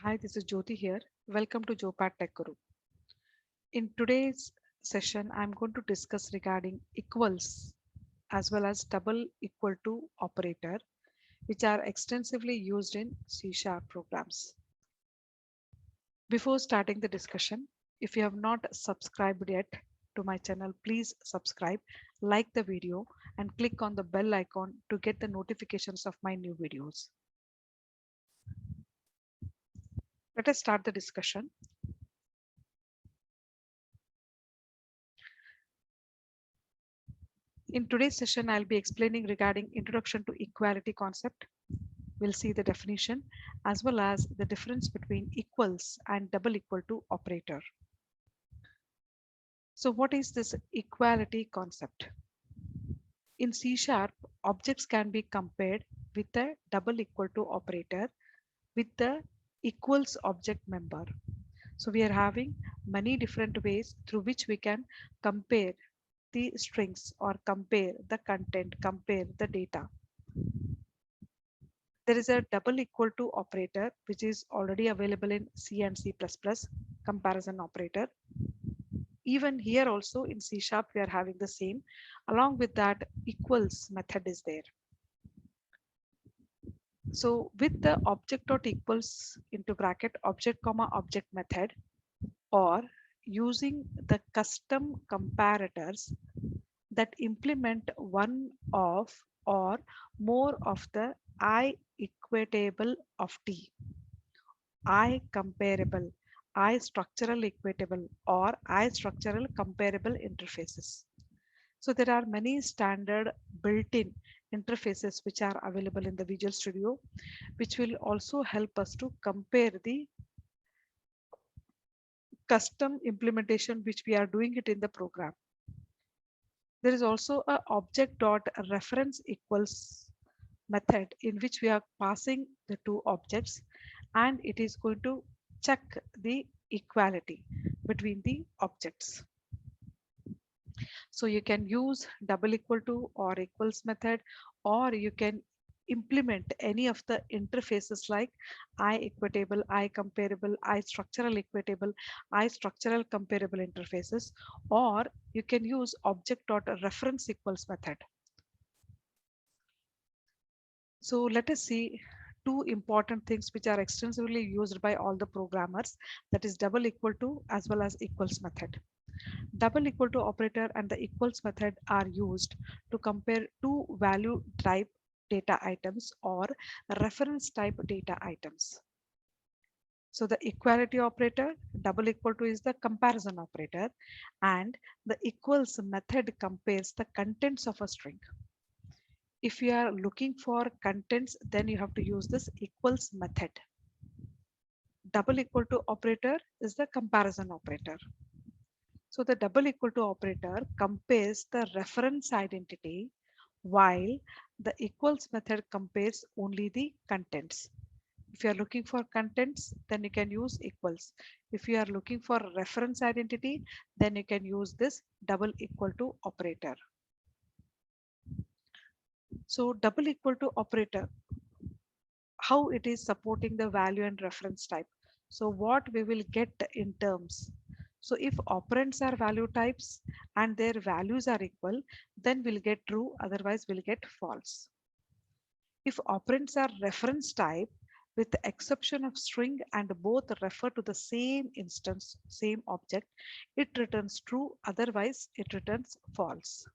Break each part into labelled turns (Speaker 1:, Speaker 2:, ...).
Speaker 1: Hi, this is Jyoti here. Welcome to Jopat Tech Guru. In today's session, I'm going to discuss regarding equals as well as double equal to operator, which are extensively used in C# programs. Before starting the discussion, if you have not subscribed yet to my channel, please subscribe, like the video, and click on the bell icon to get the notifications of my new videos. Let us start the discussion. In today's session, I'll be explaining regarding introduction to equality concept. We'll see the definition as well as the difference between equals and double equal to operator. So what is this equality concept? In C#, objects can be compared with a double equal to operator with the equals object member. So we are having many different ways through which we can compare the strings or compare the content, compare the data. There is a double equal to operator which is already available in C and C++ comparison operator. Even here also in C# we are having the same. Along with that, equals method is there. So with the object dot equals into bracket object comma object method, or using the custom comparators that implement one of or more of the I equatable of T, I comparable, I structural equatable, or I structural comparable interfaces. So there are many standard built-in interfaces which are available in the Visual Studio, which will also help us to compare the custom implementation which we are doing it in the program. There is also a object dot reference equals method in which we are passing the two objects, and it is going to check the equality between the objects. So you can use double equal to or equals method, or you can implement any of the interfaces like I equatable, I comparable, I structural equatable, I structural comparable interfaces, or you can use object dot reference equals method. So let us see two important things which are extensively used by all the programmers, that is double equal to as well as equals method. Double equal to operator and the equals method are used to compare two value type data items or reference type data items. So the equality operator, double equal to is the comparison operator, and the equals method compares the contents of a string. If you are looking for contents, then you have to use this equals method. Double equal to operator is the comparison operator. So the double equal to operator compares the reference identity, while the equals method compares only the contents. If you are looking for contents, then you can use equals. If you are looking for reference identity, then you can use this double equal to operator. So double equal to operator, how it is supporting the value and reference type. So what we will get in terms. So if operands are value types and their values are equal, then we'll get true, otherwise we'll get false. If operands are reference type with the exception of string and both refer to the same instance, same object, it returns true, otherwise it returns false.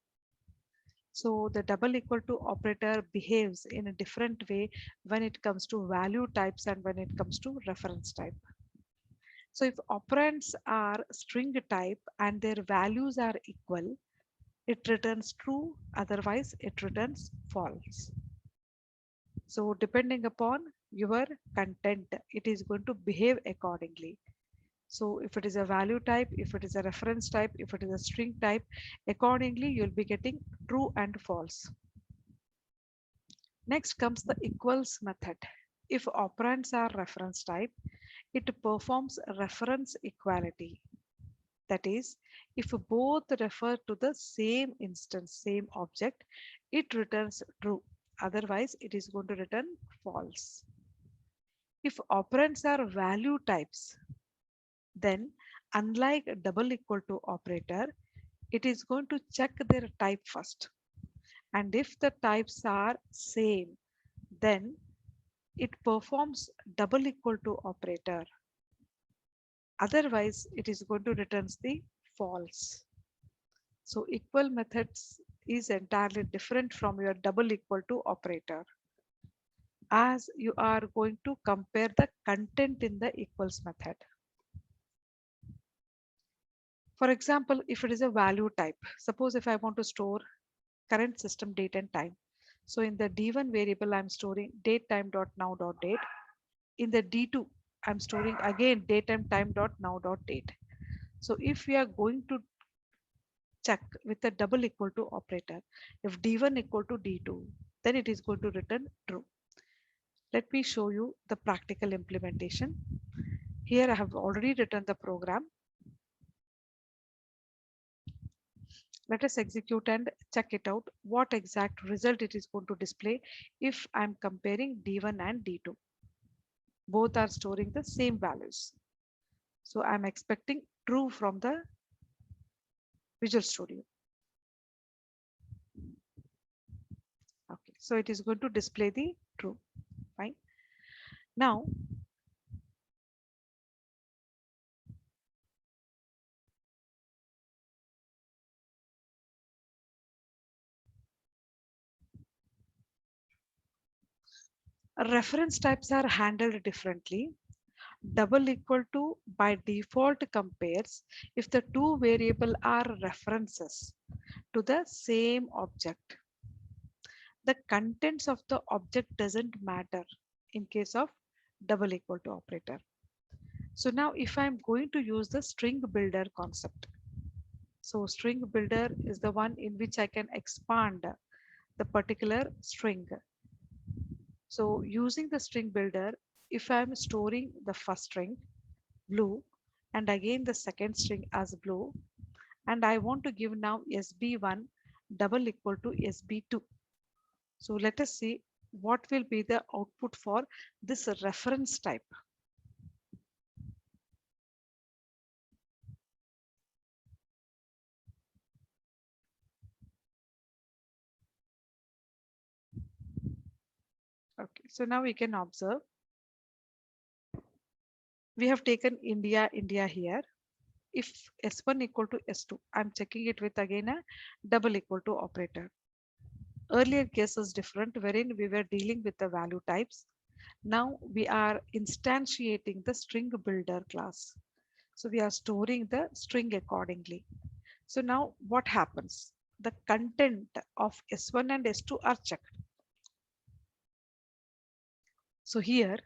Speaker 1: So the double equal to operator behaves in a different way when it comes to value types and when it comes to reference type. So if operands are string type and their values are equal, it returns true, otherwise it returns false. So depending upon your content, it is going to behave accordingly. So if it is a value type, if it is a reference type, if it is a string type, accordingly you'll be getting true and false. Next comes the equals method. If operands are reference type, it performs reference equality. That is, if both refer to the same instance, same object, it returns true. Otherwise, it is going to return false. If operands are value types, then unlike double equal to operator, it is going to check their type first. And if the types are same, then it performs double equal to operator. Otherwise, it is going to return the false. So equal methods is entirely different from your double equal to operator, as you are going to compare the content in the equals method. For example, if it is a value type, suppose if I want to store current system date and time. So in the D1 variable, I'm storing date time dot now dot date. In the D2, I'm storing again date and time dot now dot date. So if we are going to check with the double equal to operator, if D1 equal to D2, then it is going to return true. Let me show you the practical implementation. Here I have already written the program. Let us execute and check it out what exact result it is going to display if I'm comparing D1 and D2. Both are storing the same values. So I'm expecting true from the Visual Studio. Okay, so it is going to display the true. Fine. Now, reference types are handled differently. Double equal to by default compares if the two variable are references to the same object. The contents of the object doesn't matter in case of double equal to operator. So now if I'm going to use the string builder concept. So string builder is the one in which I can expand the particular string. So using the string builder, if I'm storing the first string blue and again the second string as blue, and I want to give now SB1 double equal to SB2. So let us see what will be the output for this reference type. Okay, so now we can observe we have taken India here. If S1 equal to S2, I'm checking it with again a double equal to operator. Earlier case is different wherein we were dealing with the value types. Now we are instantiating the string builder class. So we are storing the string accordingly. So now what happens? The content of S1 and S2 are checked. So here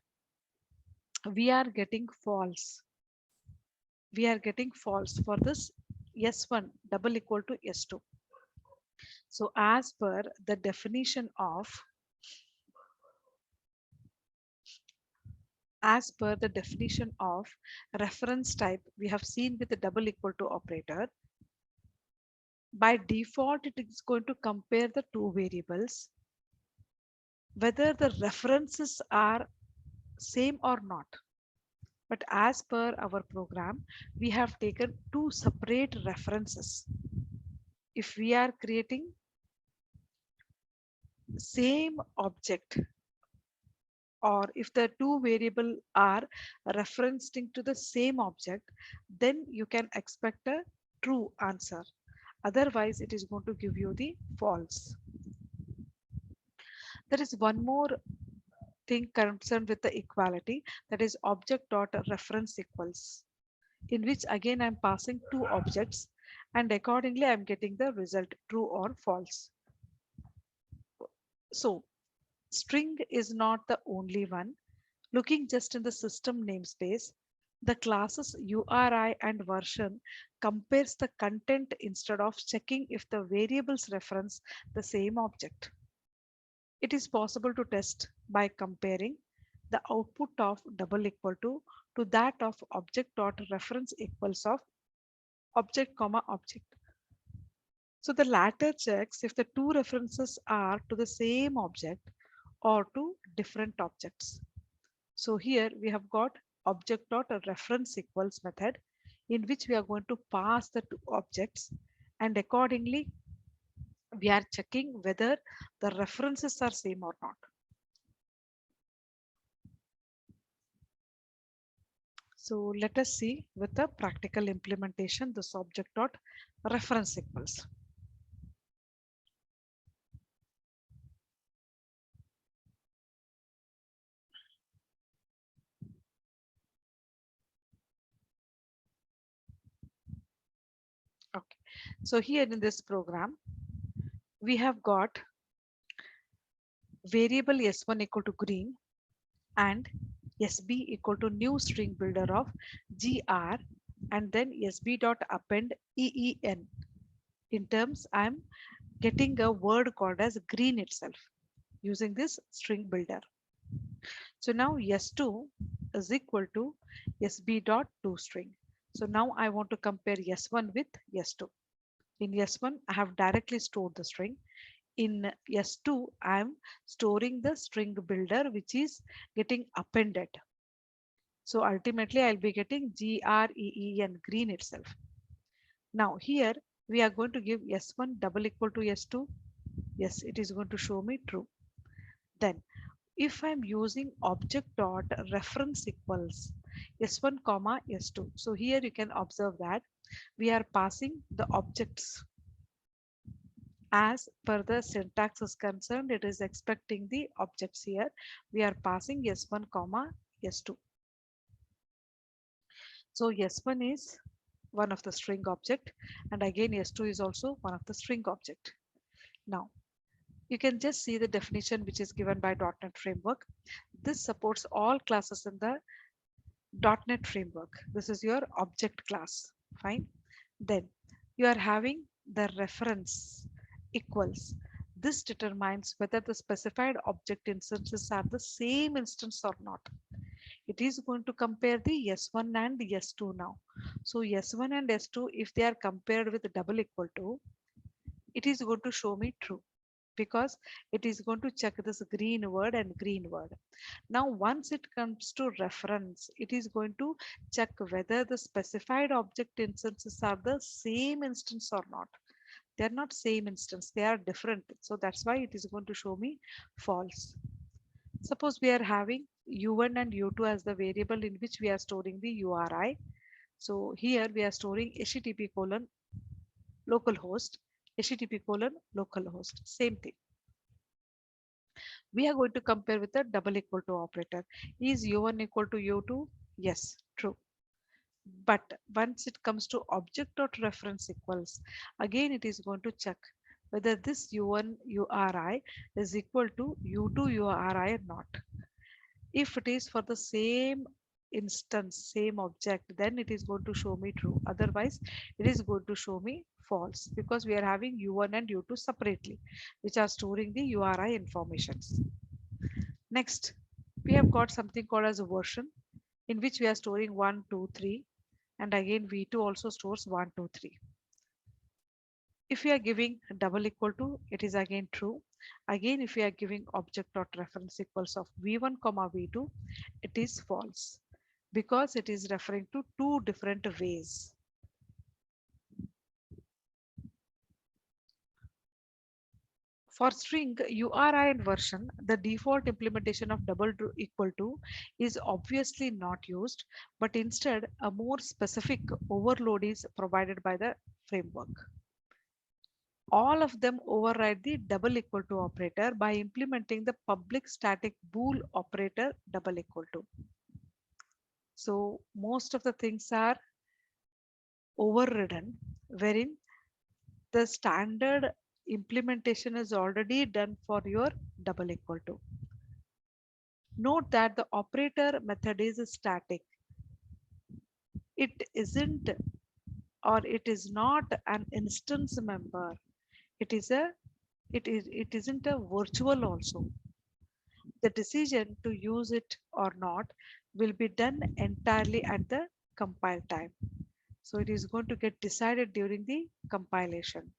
Speaker 1: we are getting false. We are getting false for this S1 double equal to S2. So as per the definition of reference type we have seen with the double equal to operator, by default it is going to compare the two variables whether the references are same or not. But as per our program, we have taken two separate references. If we are creating same object, or if the two variable are referencing to the same object, then you can expect a true answer. Otherwise, it is going to give you the false. There is one more thing concerned with the equality, that is object dot reference equals, in which again I'm passing two objects and accordingly I'm getting the result true or false. So string is not the only one. Looking just in the system namespace, the classes URI and version compares the content instead of checking if the variables reference the same object. It is possible to test by comparing the output of double equal to that of object dot reference equals of object comma object. So the latter checks if the two references are to the same object or to different objects. So here we have got object dot reference equals method in which we are going to pass the two objects, and accordingly we are checking whether the references are same or not. So let us see with the practical implementation this object dot reference equals. Okay. So here in this program, we have got variable s1 equal to green and sb equal to new string builder of gr, and then sb dot append EEN. In terms, I'm getting a word called as green itself using this string builder. So now s2 is equal to sb dot toString. So now I want to compare s1 with s2. In s1, I have directly stored the string. In s2, I am storing the string builder which is getting appended. So ultimately, I'll be getting green green itself. Now here we are going to give s1 double equal to s2. Yes, it is going to show me true. Then if I'm using object dot reference equals s1 comma s2. So here you can observe that we are passing the objects as per the syntax is concerned. It is expecting the objects here. We are passing s1 comma s2. So s1 is one of the string object, and again s2 is also one of the string object. Now you can just see the definition which is given by .NET Framework. This supports all classes in the .NET Framework. This is your object class. Fine. Then you are having the reference equals. This determines whether the specified object instances are the same instance or not. It is going to compare the S1 and the S2 now. So S1 and S2, if they are compared with double equal to, it is going to show me true because it is going to check this green word and green word. Now, once it comes to reference, it is going to check whether the specified object instances are the same instance or not. They are not same instance, they are different. So that's why it is going to show me false. Suppose we are having u1 and u2 as the variable in which we are storing the URI. So here we are storing HTTP colon localhost, HTTP colon localhost, same thing. We are going to compare with the double equal to operator. Is u1 equal to u2? Yes, true. But once it comes to object dot reference equals, again it is going to check whether this u1 URI is equal to u2 URI or not. If it is for the same instance, same object, then it is going to show me true. Otherwise, it is going to show me false because we are having u1 and u2 separately, which are storing the URI informations. Next, we have got something called as a version in which we are storing 1, 2, 3, and again v2 also stores 1, 2, 3. If we are giving double equal to, it is again true. Again, if we are giving object dot reference equals of v1 comma v2, it is false because it is referring to two different ways. For string URI and version, the default implementation of double equal to is obviously not used, but instead a more specific overload is provided by the framework. All of them override the double equal to operator by implementing the public static bool operator double equal to. So most of the things are overridden, wherein the standard implementation is already done for your double equal to. Note that the operator method is static. It isn't, or it is not an instance member. It isn't a virtual also. The decision to use it or not will be done entirely at the compile time. So it is going to get decided during the compilation.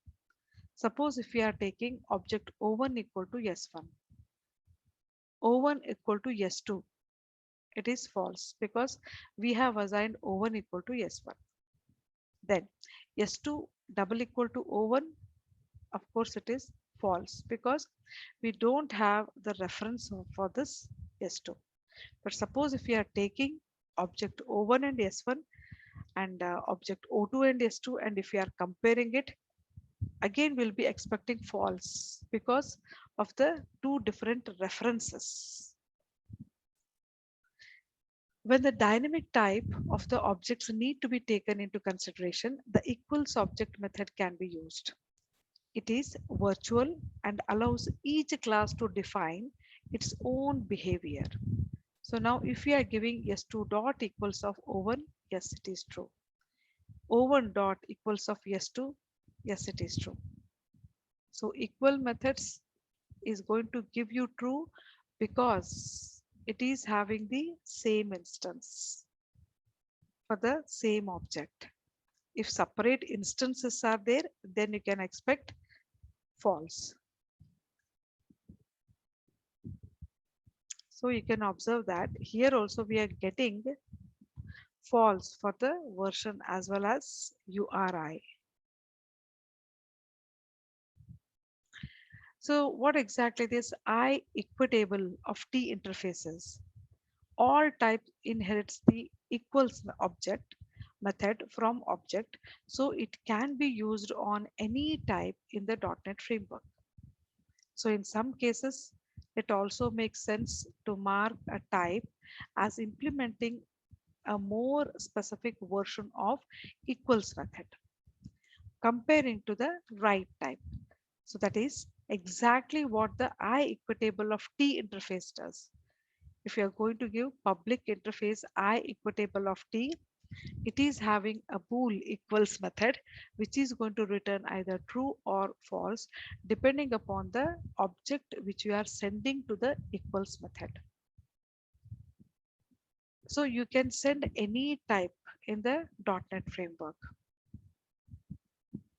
Speaker 1: Suppose if we are taking object O1 equal to S1, O1 equal to S2, it is false because we have assigned O1 equal to S1. Then S2 double equal to O1, of course it is false because we don't have the reference for this S2. But suppose if we are taking object O1 and S1 and object O2 and S2, and if we are comparing it, again we'll be expecting false because of the two different references. When the dynamic type of the objects need to be taken into consideration, the equals object method can be used. It is virtual and allows each class to define its own behavior. So now if we are giving S2 dot equals of O1, yes, it is true. O1 dot equals of S2, yes, it is true. So equal methods is going to give you true because it is having the same instance for the same object. If separate instances are there, then you can expect false. So you can observe that here also we are getting false for the version as well as URI. So what exactly this I equitable of T interfaces? All type inherits the equals object method from object, so it can be used on any type in the .NET framework. So in some cases, it also makes sense to mark a type as implementing a more specific version of equals method comparing to the right type. So that is exactly what the I equitable of T interface does. If you are going to give public interface I equitable of T, it is having a bool equals method which is going to return either true or false depending upon the object which you are sending to the equals method. So you can send any type in the .NET framework.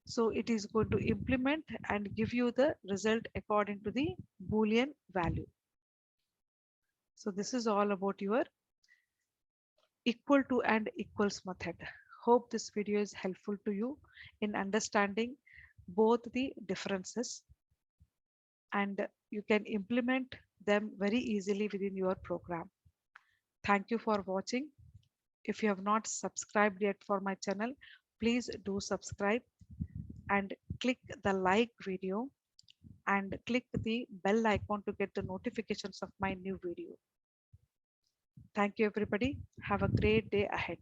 Speaker 1: So it is going to implement and give you the result according to the Boolean value. So this is all about your equal to and equals method. Hope this video is helpful to you in understanding both the differences and you can implement them very easily within your program. Thank you for watching. If you have not subscribed yet for my channel, please do subscribe and click the like video and click the bell icon to get the notifications of my new video. Thank you everybody. Have a great day ahead.